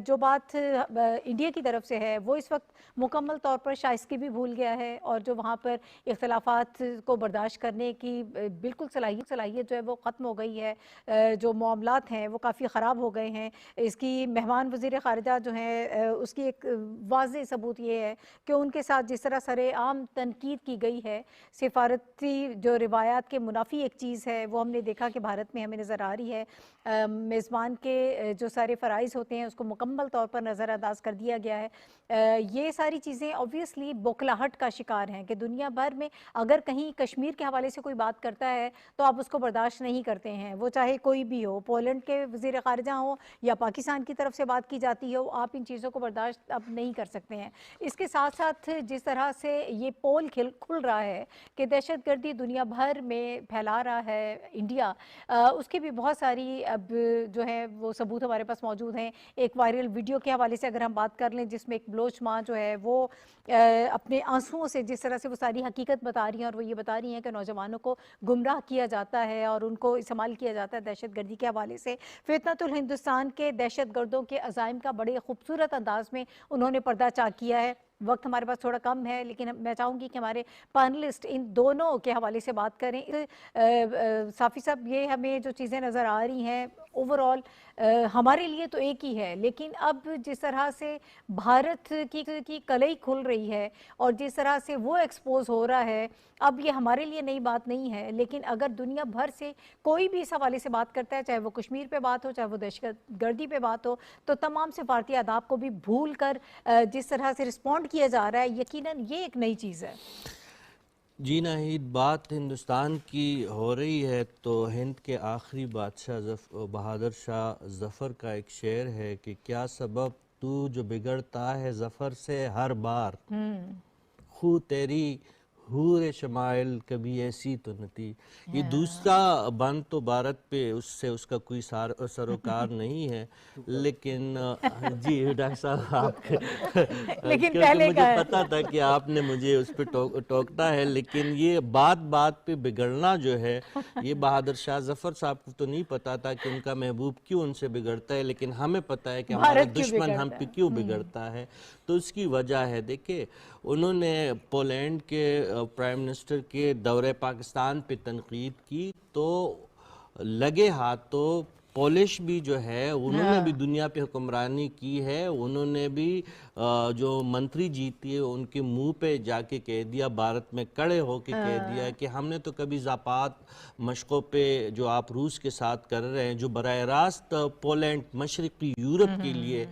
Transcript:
جو بات انڈیا کی طرف سے ہے وہ اس وقت مکمل طور پر شائستگی بھی بھول گیا ہے، اور جو وہاں پر اختلافات کو برداشت کرنے کی بالکل صلاحیت جو ہے وہ ختم ہو گئی ہے، جو معاملات ہیں وہ کافی خراب ہو گئے ہیں۔ اس کی مہمان وزیر خارجہ جو ہیں اس کی ایک واضح ثبوت یہ ہے کہ ان کے ساتھ جس طرح سر عام تنقید کی گئی ہے، سفارتی جو روایات کے منافی ایک چیز ہے وہ ہم نے دیکھا کہ بھارت میں ہمیں نظر آ رہی ہے۔ میزبان کے جو سارے فرائض ہوتے ہیں اس کو مکمل طور پر نظر انداز کر دیا گیا ہے۔ یہ ساری چیزیں obviously بوکھلاہٹ کا شکار ہیں کہ دنیا بھر میں اگر کہیں کشمیر کے حوالے سے کوئی بات کرتا ہے تو آپ اس کو برداشت نہیں کرتے ہیں، وہ چاہے کوئی بھی ہو، پولینڈ کے وزیر خارجہ ہوں یا پاکستان کی طرف سے بات کی جاتی ہو، آپ ان چیزوں کو برداشت اب نہیں کر سکتے ہیں۔ اس کے ساتھ ساتھ جس طرح سے یہ پول کھل رہا ہے کہ دہشت گردی دنیا بھر میں پھیلا رہا ہے انڈیا، اس کی بھی بہت ساری اب جو ہے وہ ثبوت ہمارے پاس موجود ہیں۔ ایک وائرل ویڈیو کے حوالے سے اگر ہم بات کر لیں جس میں ایک بلوچ ماں جو ہے وہ اپنے آنسوؤں سے جس طرح سے وہ ساری حقیقت بتا رہی ہیں، اور وہ یہ بتا رہی ہیں کہ نوجوانوں کو گمراہ کیا جاتا ہے اور ان کو استعمال کیا جاتا ہے دہشت گردی کے حوالے سے۔ فتنۃ الہندوستان کے دہشت گردوں کے عزائم کا بڑے خوبصورت انداز میں انہوں نے پردہ چاک کیا ہے۔ وقت ہمارے پاس تھوڑا کم ہے لیکن میں چاہوں گی کہ ہمارے پینلسٹ ان دونوں کے حوالے سے بات کریں۔ صافی صاحب، یہ ہمیں جو چیزیں نظر آ رہی ہیں اوورآل ہمارے لیے تو ایک ہی ہے، لیکن اب جس طرح سے بھارت کی کلئی کھل رہی ہے اور جس طرح سے وہ ایکسپوز ہو رہا ہے، اب یہ ہمارے لیے نئی بات نہیں ہے، لیکن اگر دنیا بھر سے کوئی بھی اس حوالے سے بات کرتا ہے، چاہے وہ کشمیر پہ بات ہو، چاہے وہ دہشت گردی پہ بات ہو، تو تمام سفارتی آداب کو بھی بھول کر جس طرح سے رسپونڈ کیا جا رہا ہے، یقیناً یہ ایک نئی چیز ہے۔ جی ناہید، بات ہندوستان کی ہو رہی ہے تو ہند کے آخری بادشاہ بہادر شاہ ظفر کا ایک شعر ہے کہ کیا سبب تو جو بگڑتا ہے ظفر سے ہر بار، خو تیری حور شمائل کبھی ایسی تو نہ تھی۔ یہ دوسرا بند تو بھارت پہ اس کا کوئی سروکار نہیں ہے، لیکن جی ڈاکٹر صاحب آپ لیکن کیونکہ پہلے مجھے کا ہے۔ پتا تھا کہ آپ نے مجھے اس پہ ٹوکتا ہے، لیکن یہ بات پہ بگڑنا جو ہے یہ بہادر شاہ ظفر صاحب کو تو نہیں پتا تھا کہ ان کا محبوب کیوں ان سے بگڑتا ہے، لیکن ہمیں پتا ہے کہ ہمارا بھارت کیوں دشمن ہم بگڑتا پہ ہے؟ کیوں بگڑتا ہے۔ تو اس کی وجہ ہے، دیکھیں انہوں نے پولینڈ کے پرائم منسٹر کے دورہ پاکستان پہ تنقید کی تو لگے ہاتھوں پولش بھی جو ہے انہوں نے بھی دنیا پہ حکمرانی کی ہے، انہوں نے بھی جو منتری جیتی ہے ان کے منہ پہ جا کے کہہ دیا، بھارت میں کڑے ہو کے کہہ دیا کہ ہم نے تو کبھی ذاپات مشقوں پہ جو آپ روس کے ساتھ کر رہے ہیں، جو براہ راست پولینڈ مشرقی یورپ کے لیے